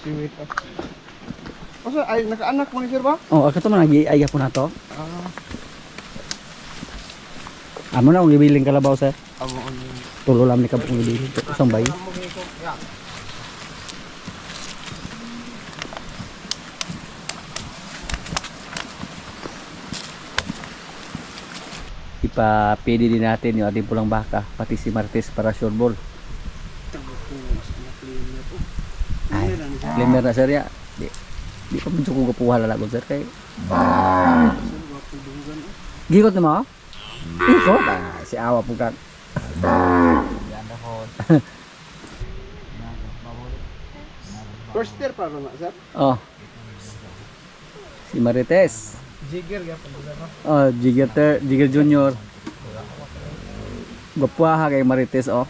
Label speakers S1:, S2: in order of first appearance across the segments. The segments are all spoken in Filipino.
S1: siwit. Masa ay nakaanak mo ni sir ba?
S2: Oh, ako to man nag-iaya po na to.
S1: Ah,
S2: Amo na, kung ibiling kalabaw sir.
S1: amo on.
S2: Tulo lang ni kabong ibiling. Isang bayo. Ipapili din natin yung ating pulang baka, pati si Martes para sure ball. Ay, limer na sir ya. Di pa medyo kong kapuha lalagon sir kay. Gikot na mo? Gikot? Ah, si awa po ka.
S1: First year para na sir.
S2: Oh. Si Marites.
S1: Jigger gyapon sir.
S2: Oh, Jigger Junior. Gapuha kay Marites oh.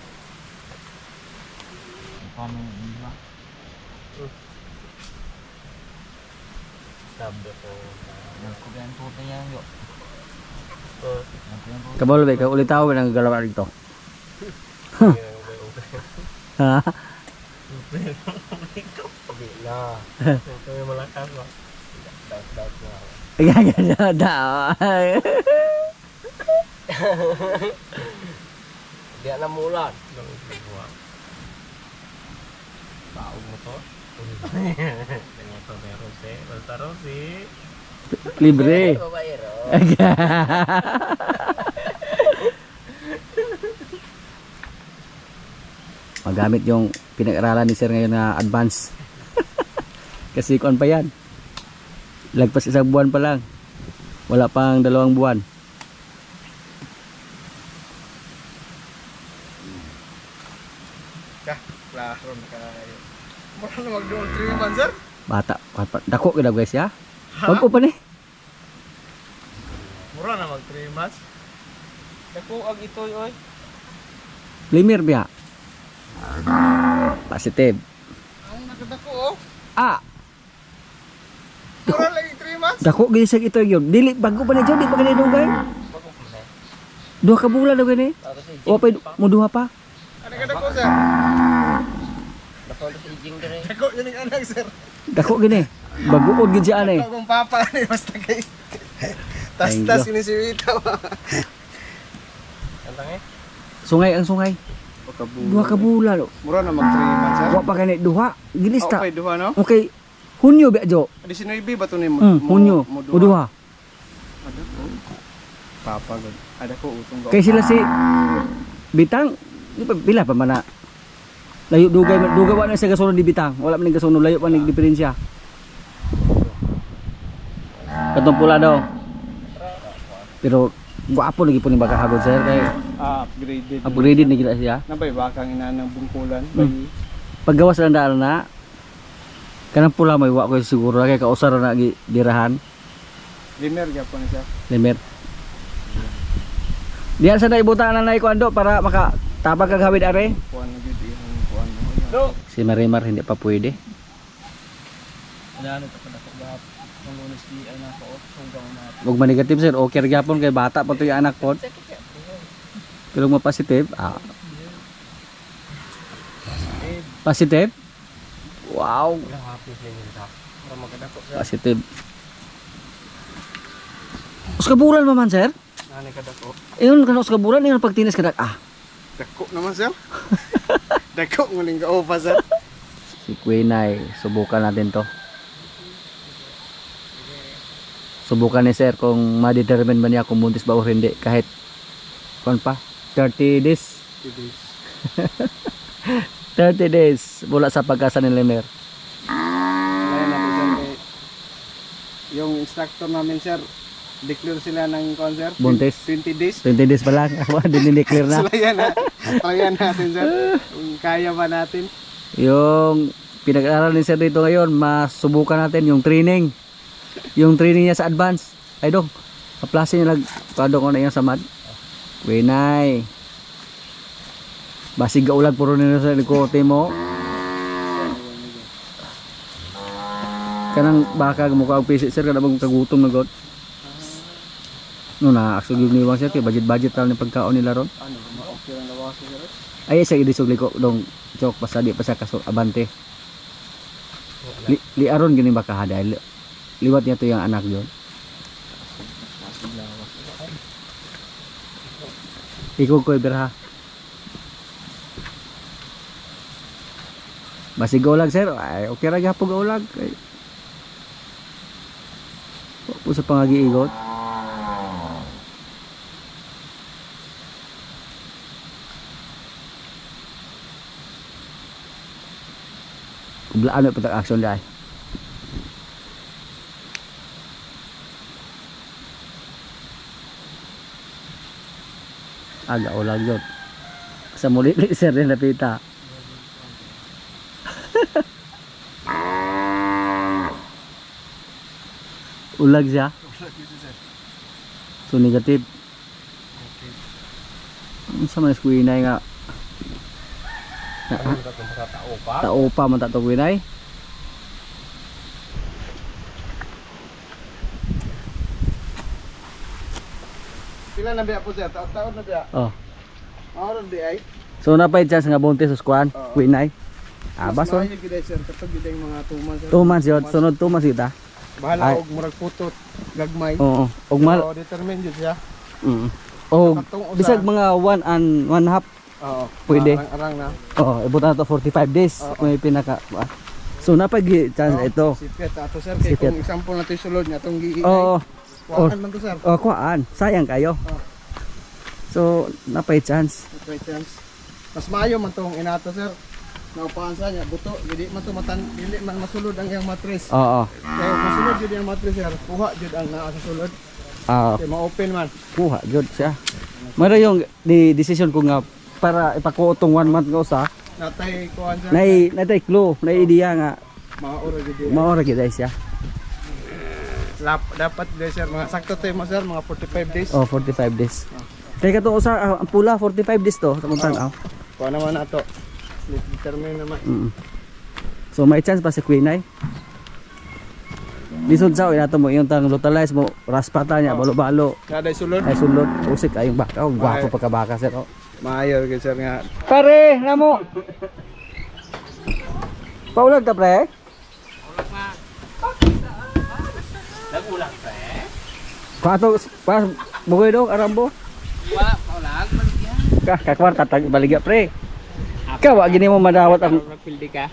S2: Kabalo ba ka ulit tao nang galaw dito. Ha?
S1: Dia na mulan. Baog mo to. Dengan to meron si, basta ro si.
S2: Libre. Magamit yung pinag-aralan ni sir ngayon na advance. Kasi kuan pa yan. Lagpas isang buwan pa lang. Wala pang 2 buwan.
S1: Klaro na kayo. Mura na mag-doon 3 months sir?
S2: Bata. Dako kita guys ya. Bago pa ni.
S1: Mura na mag 3 months. Dako ag itoy oy.
S2: Limer biya. Positive.
S1: Ang nakadako oh.
S2: Ah,
S1: Mura lagi 3 months.
S2: dako gid sa ito yun. Dili bago pa ni jud, di pa gani dugay. 2 ka bulan daw gani. O pa mo duha pa.
S1: Ano kadako sir? Dako yun ang anak sir.
S2: Dako gini. Baguod gid siya ani.
S1: Dako kong papa ni basta kay. Tas ini si Wita. Antang eh?
S2: Sungay ang sungay. 2 ka bulan.
S1: Mura na mag 3 months sir.
S2: Wa pa gani duha. Gilista.
S1: Okay, duha no?
S2: Okay. Hunyo ba jo?
S1: 19 ba to ni mo?
S2: Hunyo. O duha.
S1: Papa gud. Ada ko utong
S2: Kay sila si Bitang, di pa pila pa man na. Layo dugay wa na sa gasunod di Bitang. Wala man ning gasunod, layo pa ning diferensya. Katong pula daw. Pero guwapo lagi po ni baka hagod sir kay upgraded na gila siya.
S1: Nabay bakang inanang bungkulan bay.
S2: Paggawas lang daan na kanang pula may wa ko siguro kay kausar na dirahan.
S1: Limer gyapon siya.
S2: Limer. Diyan sa naibutan na naikuando para makatapag kag hawid are.
S1: Kuan na gid ihang kuan mo.
S2: Si Marimar hindi pa pwede.
S1: Ano ta kada kagap. Ang lunes di ay nako sunggang na.
S2: Huwag manigative sir, okay gyapon kay bata pa to yung anak po. Pero mo positive, positive? Wow,
S1: Happy sa inyo ta. Para magkadako sir.
S2: positive. Uska bulan pa man sir?
S1: Nani kadako.
S2: Iyon kana uska bulan iyon pagtinis kada
S1: Dako naman sir. Dako nguling ka pa sir.
S2: Si Quinay, subukan natin to. Subukan ni sir kung ma-determine ba niya kung buntis ba o hindi kahit kon pa 30 days. 30 days mula sa pagkasa ni Lemer.
S1: Lain natin sir kay yung instructor namin sir declare sila ng concert
S2: Buntis.
S1: 20 days.
S2: 20 days pa lang. Dinideclare na.
S1: Try natin sir. Kung kaya ba natin.
S2: Yung pinag-aaral ni sir dito ngayon, masubukan natin yung training. Yung training niya sa advance. Ay dong, kaplasin niya lang. Pado ko na yung samad. Winay. Basig gaulag puro nila sa likote mo. Kanang baka mukha ang pisit sir, kanang kagutom na god. No na, actually yung niwang sir, kaya budget lang ng pagkaon nila ron.
S1: Ano, okay lang nawaso sir.
S2: Ay, isa idisog liko dong chok pasadi pa sa kaso abante. Liaron gini baka hada. Liwat niya to yung anak yun. Ikaw ko ibirha. Masig ulag sir. Ay okay ra gyapon ulag. Ay. Po sa pangagi-igot. Kublaan pa tag action dai. Aga ulag yun. Sa muli sir rin napita. Ulag siya. So negative. Sa man kuinay nga. Tao pa man tato kuinay.
S1: Pila na biya po sir? Taon na biya?
S2: Oh.
S1: Maaron di ay?
S2: So napay chance nga buntis sa squad, kuinay. Ah, bason.
S1: Mas maayo gid sir kapag gid ang mga 2 months.
S2: 2 months yun, sunod 2 months kita.
S1: Bahala og murag putot, gagmay.
S2: Oo. Og mal.
S1: So determine jud siya.
S2: Og bisag mga 1 and 1 half.
S1: Oo.
S2: Pwede.
S1: Arang na.
S2: Oh, ibutan na to 45 days. May pinaka. So napay chance ito.
S1: Sipet ato sir kay
S2: Sipet.
S1: kung example na to sulod nga tong giigay.
S2: Oo.
S1: Kuhaan man to sir.
S2: Oh, kuan. Sayang kayo.
S1: Oh.
S2: So napay chance.
S1: Okay, chance. Mas maayo man tong inato sir. Naupahan sa niya buto, dili man to dili man masulod ang iyang mattress.
S2: Oo.
S1: Kaya masulod jud ang mattress sir, kuha jud ang naa sa sulod.
S2: Oo.
S1: Kaya ma-open man.
S2: Kuha jud siya. Mara yung decision ko nga para ipakuotong 1 month nga usa.
S1: Natay kuhan sir.
S2: Natay clue, nay idea nga
S1: Maura jud.
S2: maora gid ay siya.
S1: Dapat guys sir, mga sakto tayo mo sir, mga 45 days.
S2: Oh, 45 days. Kaya kato usa ang pula 45 days to sa kuntang aw.
S1: Kuha naman nato. Determine naman.
S2: So may chance pa si Queen ay. Lisod sa inato mo yung tang localize mo raspata niya balo-balo.
S1: Kada sulod.
S2: Ay sulod usik ayong baka. Oh, gwapo pa ka baka sir. Oh.
S1: Maayo guys sir nga.
S2: Pare, namo. Paulag ta pre? Paulag ma. Nagulag pre. Pato pas bugoy dong arambo.
S3: Wala, paulag, baligya.
S2: Kakwarta tag baligya pre. Kawa gini mo madawat ang
S3: Mapildi ka?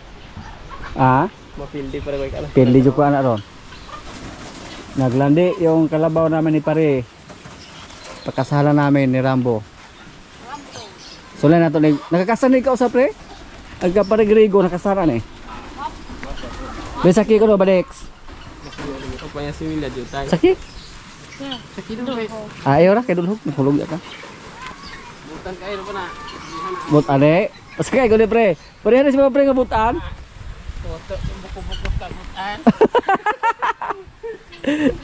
S2: ah,
S3: Mapildi para ko ikala.
S2: pili jud ko ana ron. Naglandi yung kalabaw namin ni pare. Pagkasalan namin ni Rambo. So lang nato nakakasan ni ka sa pre? Agka pare Grego nakasaran eh. Besaki ko do Badex.
S3: O pa niya si Willa dito tayo.
S2: Saki?
S3: Sakit doon eh.
S2: Ayaw ra kay dulhog hulog ka.
S3: Butan kayo pa na.
S2: But ane, pasakay ko ni pre. Pare na si mga pre nga butan.
S3: Foto, yung buko-buko ka butan.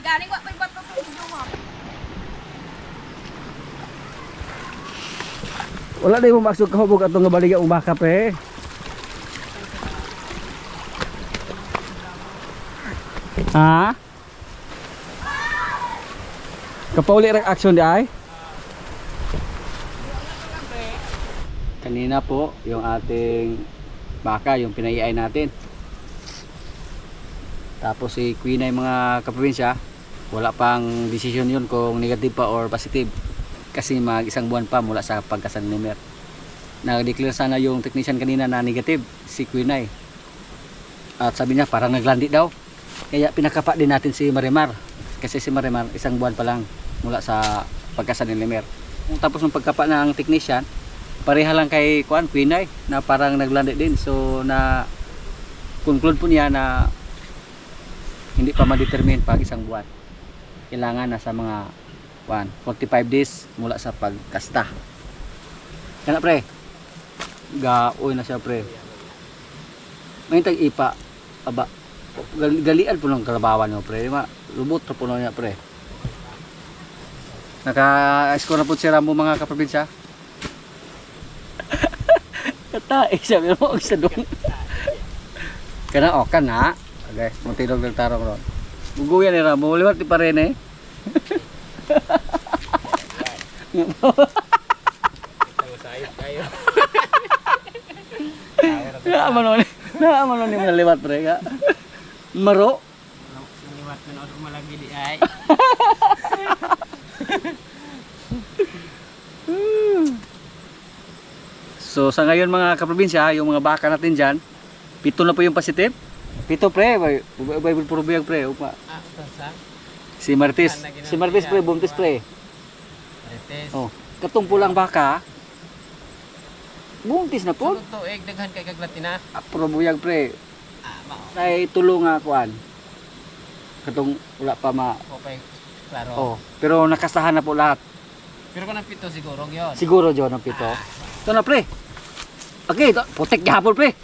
S4: Galing wa pa ibat pa video mo.
S2: Wala na yung maksud kahubog atong nga baliga umaka pre. Ha? Kapauli ra action di ay? Kanina po yung ating baka, yung pinaiay natin. Tapos si Queen ay mga kaprobinsya, wala pang decision yun kung negative pa or positive. Kasi mag 1 buwan pa mula sa pagkasanlimer. Nag-declare sana yung technician kanina na negative, si Queen ay. At sabi niya parang naglandi daw. Kaya pinakapa din natin si Marimar. Kasi si Marimar 1 buwan pa lang mula sa pagkasanlimer. Tapos ng pagkapa ng technician, pareha lang kay Queen ay na parang naglandi din. So na conclude po niya na hindi pa ma-determine pag 1 buwan. Kailangan na sa mga 45 days mula sa pagkasta. Kana pre. Gaoy na siya pre. May tag-ipa aba. Galian po ng kalabawan mo pre. Lubot po niya pre. Naka-score na po si Rambo mga kaprobinsya. Kata, sabi mo ang sadong. Kana o kana. Okay, muntilog ng tarong ron. Buguyan ni Rambo, liwat ti pa rin eh.
S3: Sayop kayo.
S2: Ya, mano ni. Naman ni malaliwat pre ka. Maro.
S3: Naliwat ko na ako malagi di ay.
S2: So sa ngayon mga kaprobinsya, yung mga baka natin dyan, 7 na po yung positive. 7 pre, bay puro biyag pre. Upa.
S3: Tasa.
S2: Si Martis. Si Martis pre, buntis pre.
S3: Marites.
S2: Oh, katong pulang baka. Buntis na po.
S3: Sulod to, daghan kay kaglatina.
S2: Puro buyag pre.
S3: Mao.
S2: Kay tulo nga kuan. Katong wala pa ma.
S3: Okay, klaro.
S2: Oh, pero nakasahan na po lahat.
S3: Pero kung pito siguro yun.
S2: Siguro John ang 7. Ito na pre. Okay, ito. Putik gihapon pre.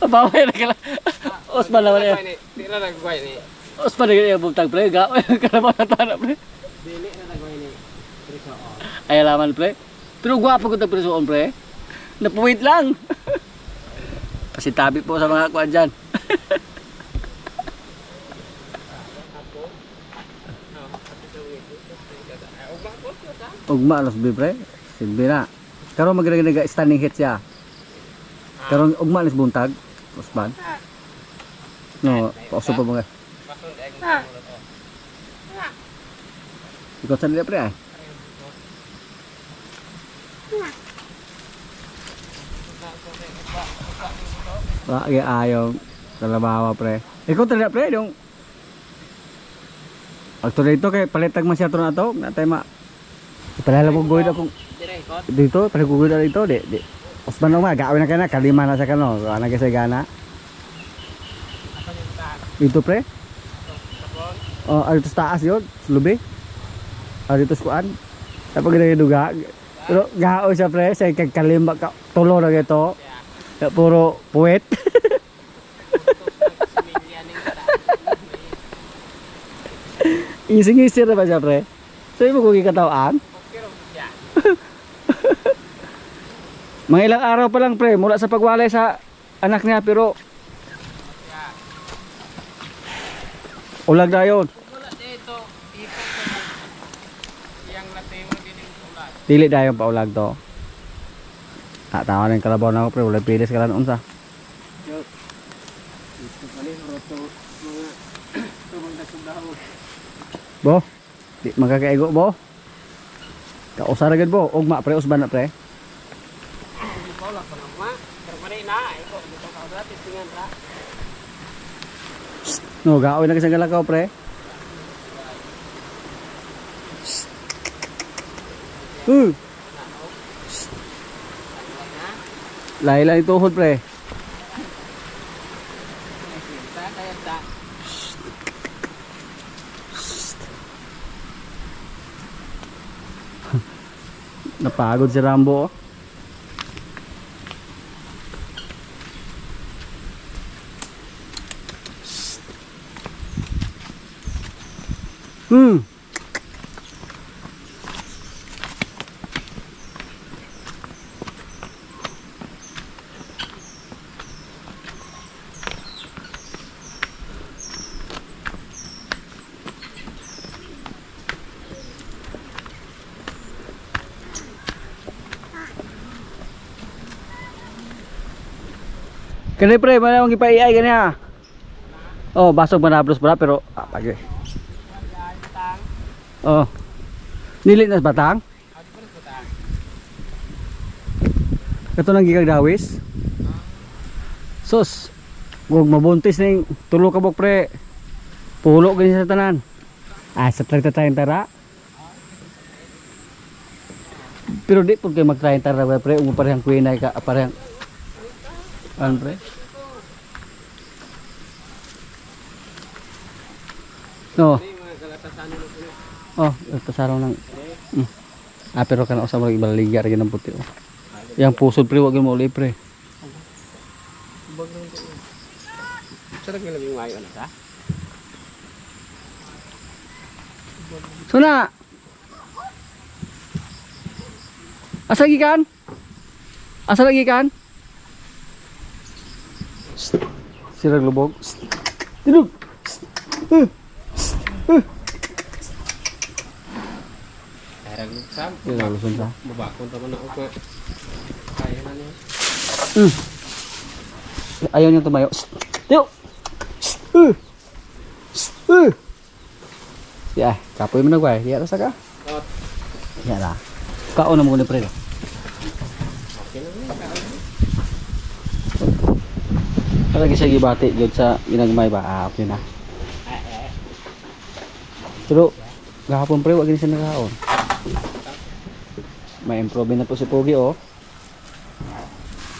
S2: Bawal na kala. Osman naman yan.
S3: Di na nagway ni.
S2: Osman na yung bumtang pre. Kalaman na tanap pre.
S3: Dili na nagway ni. Triso on.
S2: Ay alaman pre. Pero gwapo ko presoon pre. Napuwit lang. Pasitabi po sa mga kuan dyan. Ugma alas pre. Silbi na. Karon magregaga standing hit siya. Karon ugma alas buntag. Osman. No, pauso pa mga. Ikot sa nila pre ay. Lagi ayaw kalabawa pre. Ikot na pre yung aktor dito kay palitag man siya to na to. Natay ma. Ipalala ko goid ako
S3: Dire ikot.
S2: dito, pala ko goid dito di. Osman lang gawin na kana kalima na sa kano. Ana kay gana. Dito pre. Oh, dito sa taas yun, lubi. Dito sa kuan. Tapos ginaduga. Pero gao siya pre, sa kalima ka tulo na gito. Puro puwet. Ising-isir na ba siya pre? So mo kung ikatawaan? Mga ilang araw pa lang pre, mula sa pagwalay sa anak niya pero ulag na yun.
S3: Wala dito. Ikot sa yang latimo gining ulat.
S2: Dili dayon pa ulag to. Tawa ng kalabaw na ako pre, wala pilis ka lang unsa.
S3: Ito pala roto mga tumang dasugdaw.
S2: Bo, di magkakaigo bo. Kausara gid bo, ugma pre, usban na pre.
S3: Ikaw lang pa naman. Pero mali na. Ikaw dito ka ulat. Tingnan ra.
S2: No, gaoy na kasi galakaw pre. Laila ituhod pre.
S3: Kaya ta.
S2: Napagod si Rambo. Kani pre, mana mong ipaiay kani ha. Oh, basog manablos pala pero pagi. Oh. Nilit na sa batang. Kato nang gigag dawis. Sus. Huwag mabuntis na yung tulo ka bok pre. Pulo ganyan sa tanan. Sa try tara. Pero di po kayo mag-try tara pre. Kung parehang kuinay ka, parehang ano pre? No. Oh, pasaraw ng pero kana usa mo ibaliga ra gyud puti. Oh. Yang pusod pre wag mo uli pre.
S3: Sarap nga labing mayo na ta.
S2: Suna. Asa gikan? Asa lagi kan? Sirag lubog. Tidog.
S3: Mayroon lugsam.
S2: Yung nalusun sa.
S3: Mabakon naman ako nga. Kaya na niya.
S2: Ayaw niyang tumayo. Tiyo! Ya, kapoy mo na gwa. Iya rasa ka? Iya lah. Kaon na mo ni pre.
S3: Okay na niya.
S2: Para lagi siya gibati gyud sa ginagmay ba? Ah, okay na. Pero gahapon pre wag gini siya nakaon. May improve na po si Pogi oh.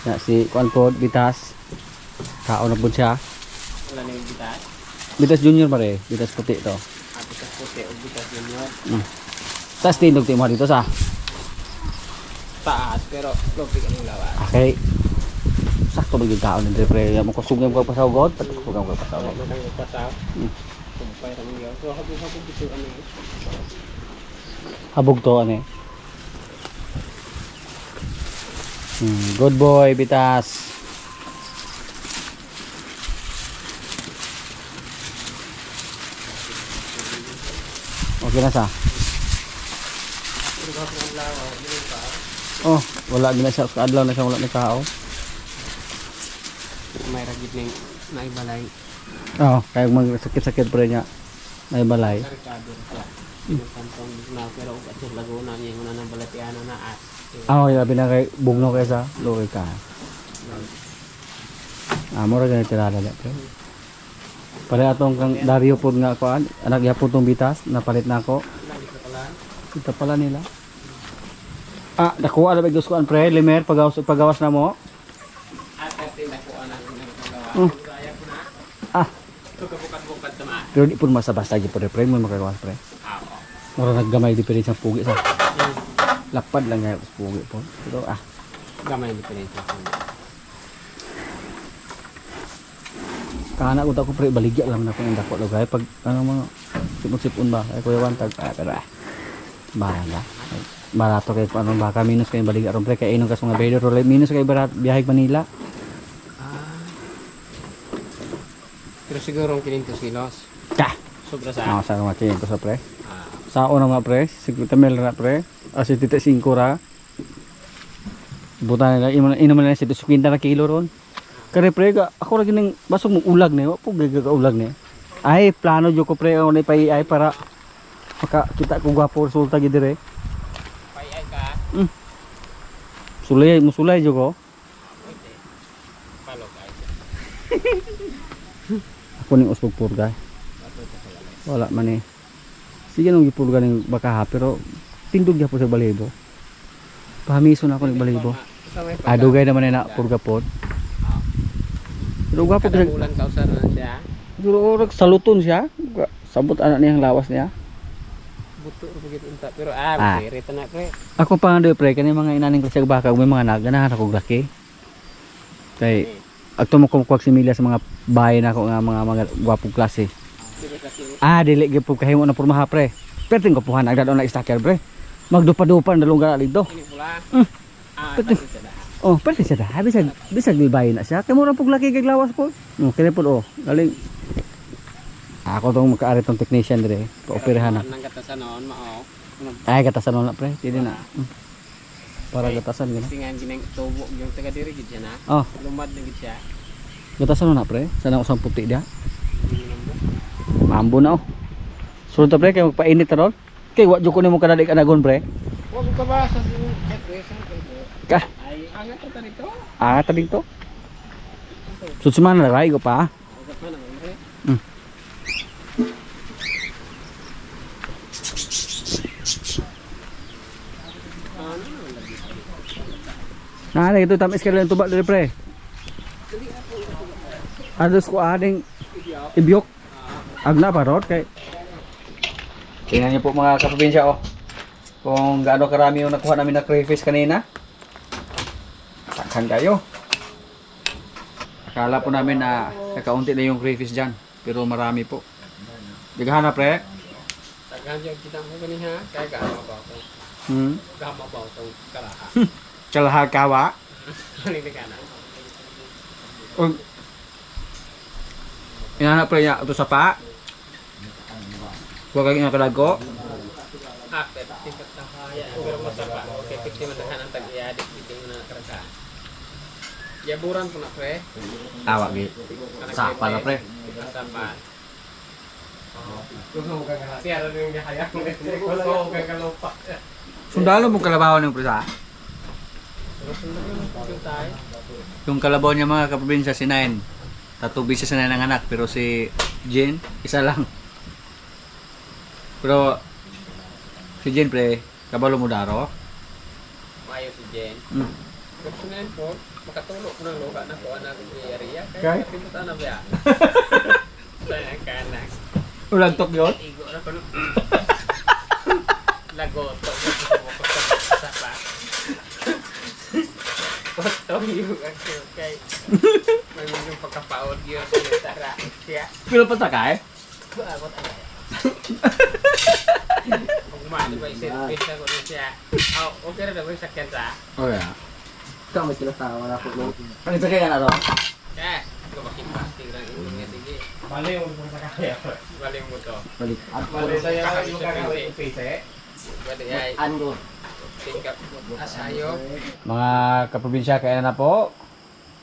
S2: Ya si Kuan Pod Bitas. Kaon na po siya.
S3: Wala na yung bitas.
S2: Bitas Junior pare, Bitas puti to.
S3: Bitas puti o bitas junior.
S2: Tas tindog ti mo dito sa.
S3: Taas pero lopi ka ng lawas.
S2: Okay. Sakto ba yung kaon ng pre? Mo kusugam ko pasawgot, kusugam ko pasawgot.
S3: Wala nang pasaw. Kumpay ramang yaw. So habog dito ano.
S2: Habog to ano eh. Good boy, Bitas. Okay na sa. Oh, wala gina siya sa adlaw na siya wala nagkao.
S3: May ragit ning naibalay.
S2: Oh, kaya magsakit-sakit pre niya. May balay.
S3: Karikado siya. Yung kantong na pero at sa Laguna niya yung nang balatiana na at.
S2: Oh, yabi na kay bugno kay sa loy ka. Mura ganito tirada na pre. Pare atong kang Dario pod nga kuan, anak gyapon tong Bitas napalit na ako. Kita pala nila. Ah, nakuha na ba gusto kuan pre, limer pagawas na mo.
S3: At tinda ko anak ng kaya ko na.
S2: Ah,
S3: Ito kabukat-bukat tama.
S2: pero di pun basta-basta gyud pre, mo makagawas pre. Mura naggamay di pwede siyang pugi sa. Lapad lang nga pugi po. Pero
S3: Gamay ni pinito.
S2: kana ko pre baligya lang na ko ang dako lugay pag ano mga sipon-sipon ba ay kuya wantag pero baranga. Barato kay ano baka minus kay baligya ron pre kay inon kas mga bedo ro minus kay barat biyahe Manila.
S3: Pero siguro 500 kilos.
S2: Ka.
S3: Sobra sa.
S2: Sa mga tingin ko sa pre. Sa una nga pre, 50 mil na pre. Asi tita 5 ra. Buta nila inom na si 50 na kilo ron. Kare pre ako lagi ning basog mong ulag ni, wa po ulag ni. Ay plano jo ko pre ako na pay ay para makakita ko gwapo resulta gid dire.
S3: Pay ay ka.
S2: Musulay jo ko.
S3: Palo kay.
S2: Ako ning usbog purga. Wala man eh. Sige nung gipurga ning baka pero tindog gyapon sa balibo. Pahamiso na ako ning balibo. Dugay naman na purga pod. Pero gwapo
S3: Kada
S2: gyud.
S3: bulan kausar na siya.
S2: Pero orag saluton siya. Sabot anak niyang lawas niya.
S3: Buto ro begitu unta pero pere na pre.
S2: Ako pa nga pre kani mga inaning ko sa baka may mga naganahan ako laki. Kay agto mo kumkuwag similya sa mga bahay na ako nga mga gwapong klase. Dili gyud pug kahimo na pormaha pre. Perting ko puhan agdad na stacker pre. Magdupa-dupa na lungga dito.
S3: Ini pula.
S2: Betul. Oh, pwede siya da. Bisag may bahay na siya. Kaya mura pug laki kay lawas po. Kaya po galing. Ako tong makaari tong technician dire. Paoperahan na.
S3: Nang katasan noon mao.
S2: Ay katasan na pre. Dili na. Para katasan gina.
S3: Tingan ginang tubo yung taga diri gid siya na.
S2: Oh,
S3: Lumad na gid siya.
S2: katasan na pre. Sana usang puti dia. Mambo na oh. Sunod ta pre kay magpainit ta ron. Kay wa jud ko nimo kadali kanagon pre.
S3: Wag ka ba sa present
S2: Ka.
S3: ay angat ta dito.
S2: Tabing to. Susman na ray ko pa.
S3: Ugat man ang pre.
S2: Nah, itu tamis kalian tubak dari pre. Ados ko ading ibiok. Agna parot kay. Tingnan niyo po mga kaprobinsya oh. Kung gaano karami yung nakuha namin na crayfish kanina. Takhan kayo. Akala po namin na kakaunti na yung crayfish dyan. Pero marami po. Dagahan na pre.
S3: Tagan yung kita mo kaniha kay gaano ba to. Gama ba to karaha.
S2: Kalahar kawa.
S3: Ani ka na.
S2: Inahanap pre niya ito sa pa. Huwag kang inakadago.
S3: Tingkat tahay. Pero masapa. Kaya piti manahan ang tag-iadik. Piti mo na karaka. Yaburan po na pre.
S2: Awak gitu. Sapa na pre.
S3: Sapa. Gusto mo kagahasiya. Ano yung gahaya mo? Gusto mo kagalupa.
S2: Sundalo mo kalabaw ng presa. Yung kalabaw niya mga kaprobinsya si Nine. Tatubi siya sa Nine ng anak pero si Jen isa lang. Pero si Jen pre, kabalo mo daro.
S3: Mayo si Jen. Gusto na yun po. Makatulog ko ng luka na ko anak ni Aria.
S2: Kaya?
S3: Kaya katimutan na ba? Sayang ka anak.
S2: Ulang tok yun?
S3: Igo na ko no. Lagoto. Sapa. Foto yung okay. May mga pagkapaod yun sa tara. Siya.
S2: Pero patakay?
S3: Abot ano ya. Kung kumano ba isip pisa ko na siya. Okay na ba yung sakyan sa?
S2: Oh ya.
S1: Ikaw may tinatawa na po.
S2: Ano ito kaya na to?
S3: Eh, ikaw makipasting lang ito nga sige.
S1: Bali yung sa kaya.
S3: Bali mo to.
S2: Balik.
S1: Bali tayo yung kakawin yung pise.
S3: Bali ay.
S1: Ando.
S3: Tingkap asayo.
S2: Mga kaprobinsya, kaya na po.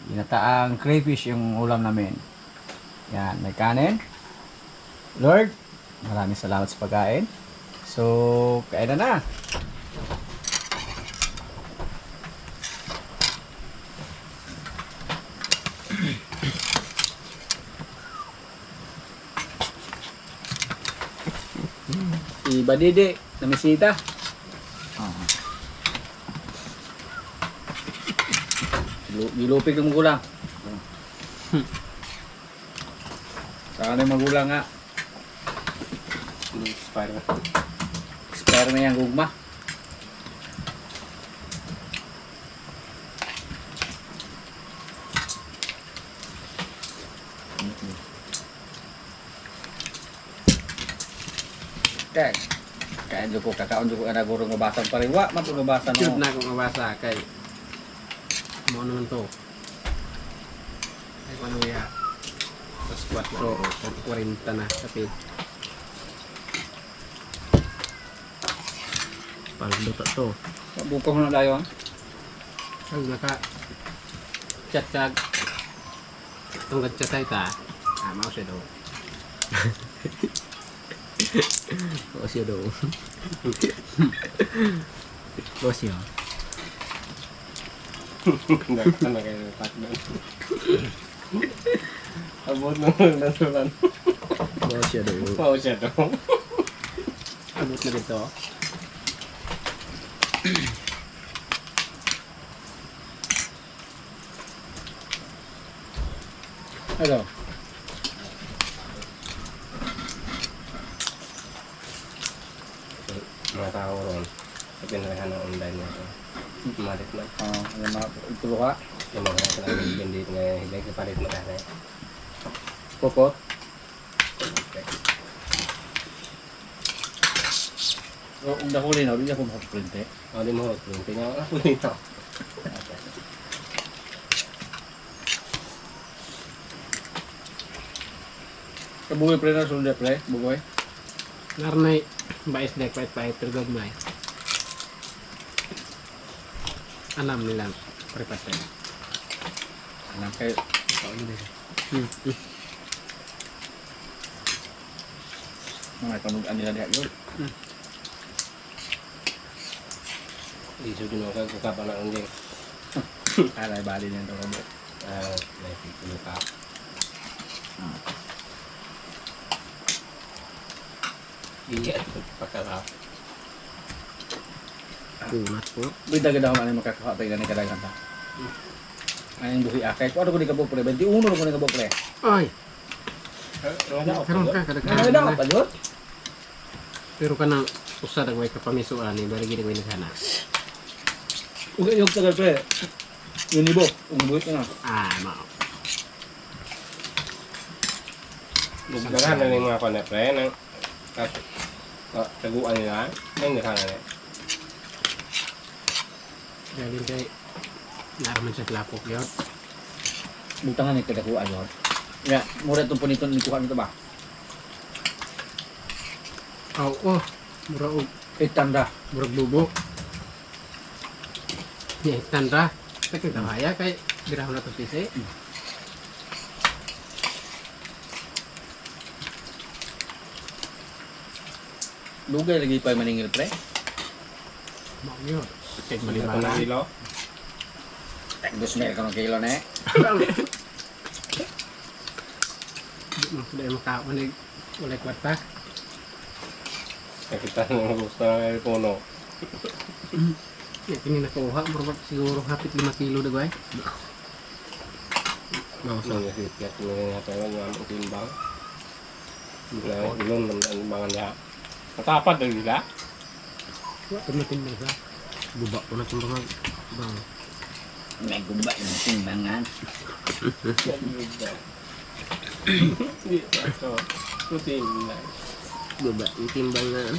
S2: Ginataang crayfish yung ulam namin. Yan, may kanin. Lord, maraming salamat sa pagkain. So, kain na. Si Badidi, namisita. Gilupig ng magulang. Saka na yung magulang nga. Expire na yung gugma. Kaya ko kakaon ko ana gurong mabasang pariwa, man mabasa
S3: Cute
S2: no.
S3: na akong mabasa kay mo naman to. Ay ano ya. Tapos 4 40 na kapit. Paldo to.
S2: Buko mo na dayon.
S3: Ang naka chat kag tungkad chat ay ta. Mau siya daw. Mau siya daw. Mau siya.
S1: Nagkata na kayo ng takdan. Abot na mo ng nasulan.
S3: Mau siya daw.
S1: Pao siya daw.
S3: Abot na dito.
S2: Hello.
S1: Mga tao ron. Pinarahan ng online niya. Malit na.
S2: Ano ma itulo ka?
S1: Yung mga nasa namin bindit nga hindi kapalit mo kasi.
S2: Popot. So, ang dahuli na, hindi ako makaprint eh.
S1: O, di mo. Tingnan ako nito.
S2: Kabuhay pre na sunod pre, bugoy.
S3: Narnay bais dek pait tergag may. Alam nilang prepare.
S2: Anak kayo. Mga kanugan nila diha yun.
S1: Iso din ako kagkapa na hindi.
S2: Alay bali niyan to kamo.
S1: Naipitulo ka. Iya, pagkakap.
S3: Kunat po.
S2: Bida ganda ko man makakapatay na ni kadagan ta. Ayun buhi akay. Ko ano ko ni kabo pre, 21 ko ni kabo pre.
S3: Ay,
S1: Wala
S3: karon ka
S2: Ano
S3: kada
S2: daw pa jud?
S3: pero kanang usa dag may kapamisuan ni bali gid ko naghana.
S2: Uga yung tagal pre. Yun ibo, umubuhit na.
S3: Ah, mao.
S1: Bugdagan na yung mga kanep pre. Taguan nila. Nang nakana na.
S3: Dali kay naraman sa lapok yun.
S2: Butangan ni kadakuan yun. Ya, mura itong punito ni kuha nito ba?
S3: Oh, mura og
S2: Itanda.
S3: murag bubok. Ya, tanda. Tapi kita bahaya kayak gerah na to sisi.
S2: Dugay lagi pa maningil pre.
S3: Mau yun. Cek beli
S1: Ito
S3: mana.
S1: na kilo.
S2: Dos mil ka kilo ne.
S3: Sudah mau kau nih oleh kuat
S1: Kita nang gusto ng puno.
S3: Ya kini nakuha berapa siguro hapit 5 kilo deh gue. Mau
S1: Gusto niya sipyat mo nga tayo ng timbang. Na ilon ng timbangan niya. Matapat din nila.
S3: Wah, tumitin na ba? Buba ko na itong bang. Bang.
S2: May gumba yung timbangan.
S1: Hindi pa ito. Tutin na.
S3: Buba yung timbangan.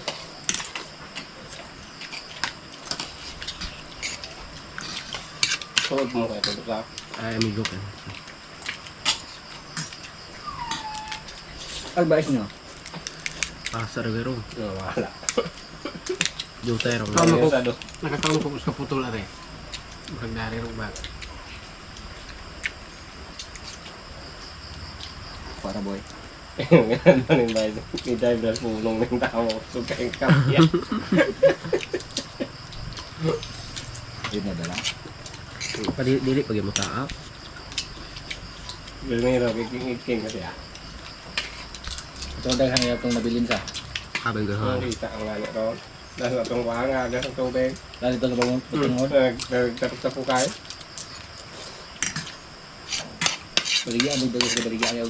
S1: Suot mo kayo ito sa
S3: Ay, amigo ka.
S2: Advice nyo.
S3: Pasar berong.
S1: wala.
S3: Jutero.
S1: Ano ko?
S3: Nakataon ko sa putol are. Bakag dari rubak.
S2: Para boy.
S1: Ano yung bayo? May dive punong ng tao. Sugay kapya.
S2: Yun na dala.
S3: Dili pag mo taap.
S1: Bilmiro, kiking kasi ah.
S2: Ito ang daghan nila itong nabilin sa.
S3: Abang gahon.
S1: Kita ang nga ron. Dahil itong wanga, dahil itong tubig.
S2: Lalo ito na pagtungod.
S1: Nagtapos-tapo kayo.
S2: Baligyan, may dagos na baligyan ayaw.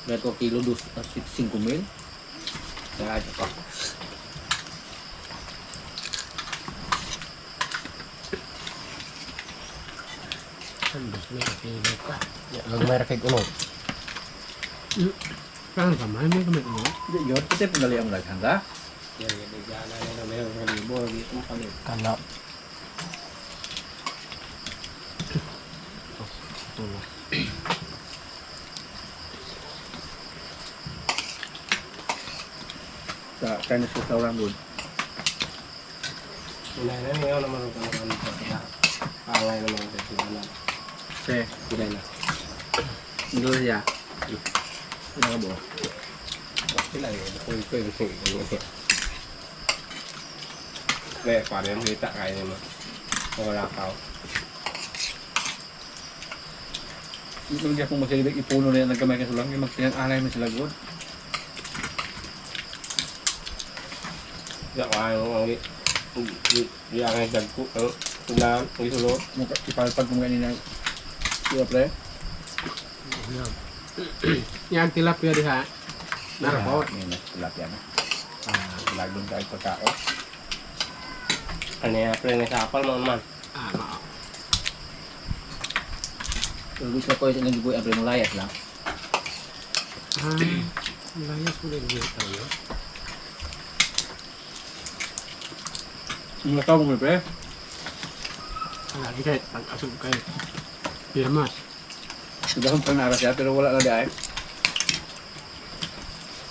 S2: Beto kilo 5,000. Kaya ito pa.
S3: Sandos may kilo ka. Lagmay rakay kuno. Kan kamay may kamay kuno.
S2: Hindi yun, pati pinali ang daghan ka.
S1: Yan, yan, na mayroon ng libo. Dito mo kalit.
S3: Kana. Tulo.
S2: Sa Chinese restaurant doon.
S1: Hinay na ngayon naman ang ano sa kaya. Pangay naman sa sila na.
S2: Kasi,
S1: Hinay na.
S2: hindi siya. Ano ka ba?
S1: Sila yun. Kung pwede sige. Kaya parang kita kaya naman. Wala ka.
S2: Ito hindi akong masilibig ipuno na yan nagkamay ka sulang. Yung magpinag-alay mo sila good.
S1: Dạ kaya ang di ang dagko. Tunan, isulo.
S2: Ipalpag mo ganyan yung iya pre.
S3: Yang tilapia diha. Narapot.
S2: Yan, tilapia na. Lagong tayo pagkao.
S1: Ano yan, pre, nasapal mo naman.
S3: Ah, mao.
S2: Pero gusto ko yung nagbuhay ang pre mo layas lang.
S3: Ah, layas ko din dito tayo.
S2: Mga tao mo pre.
S3: Lagi kahit pag-asog kayo. Pirmas.
S2: Sudah kong panara siya pero wala na di ay.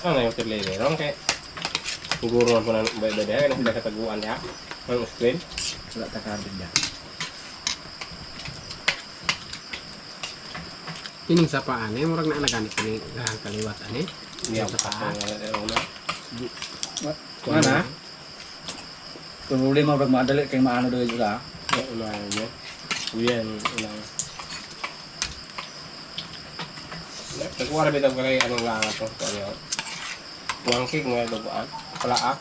S1: Ano yung tirlero? Kaya siguro na po na beda-beda kaya nasa kataguan niya. Ang screen.
S2: Wala takarbin niya.
S3: Kining sa paan eh, murag na naganit kining kaliwat ani.
S1: Hindi ako
S3: Sa
S1: pa
S3: paa.
S1: na.
S2: Kuha na. Kung uli mo pag madali kayong maano doon sa.
S1: Unahan niya. Uyan, unahan. Nagkuha na bitang kaya anong langa to. Ano yun? Wangkig nga duguan. Palaak.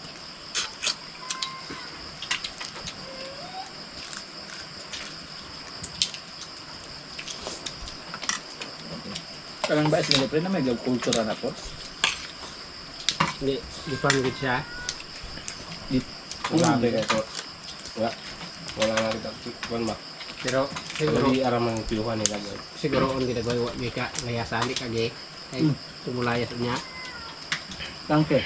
S2: Kalang ba sila pre na may kultura na po.
S3: Di panggit siya.
S1: Wala ba ito? Wala nga ito. Kuwan ba?
S3: Pero
S1: Siguro
S3: siguro
S1: di araman ng piluhan nila boy.
S3: siguro on ginagawa wa gika layasan di kage. Ay tumulayas niya.
S2: Tangke.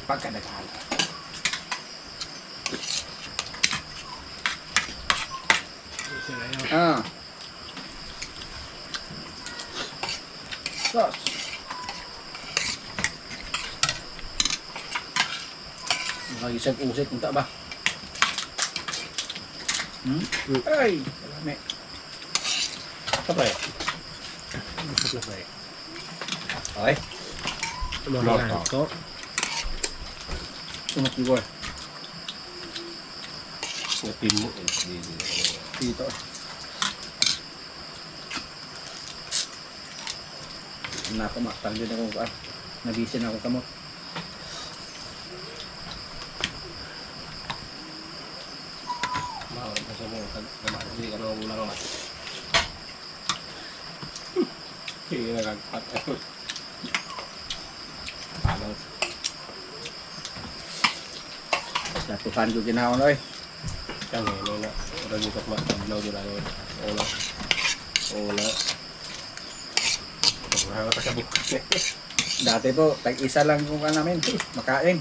S3: Pagkadaghan. Sila yun.
S2: Ah. Sos. Nakagisag-usik, unta ba? Ay, salami.
S3: Kapre. Kapre.
S2: Okay.
S3: Lord
S1: Ito.
S2: Tumak Igor.
S3: Ngatin mo.
S2: Dito. Nakamaktal din ako. Nabisin ako kamot.
S3: Mahal pa sa mo. Hindi ka naman ulang naman. Hindi na kagpat. Palang.
S2: Datuhan ko ginahon oy.
S3: Kang ini na. Orang dito matablaw din ako. Una. Wala ka sa bukas.
S2: Dati po, tag-isa lang kung namin makain.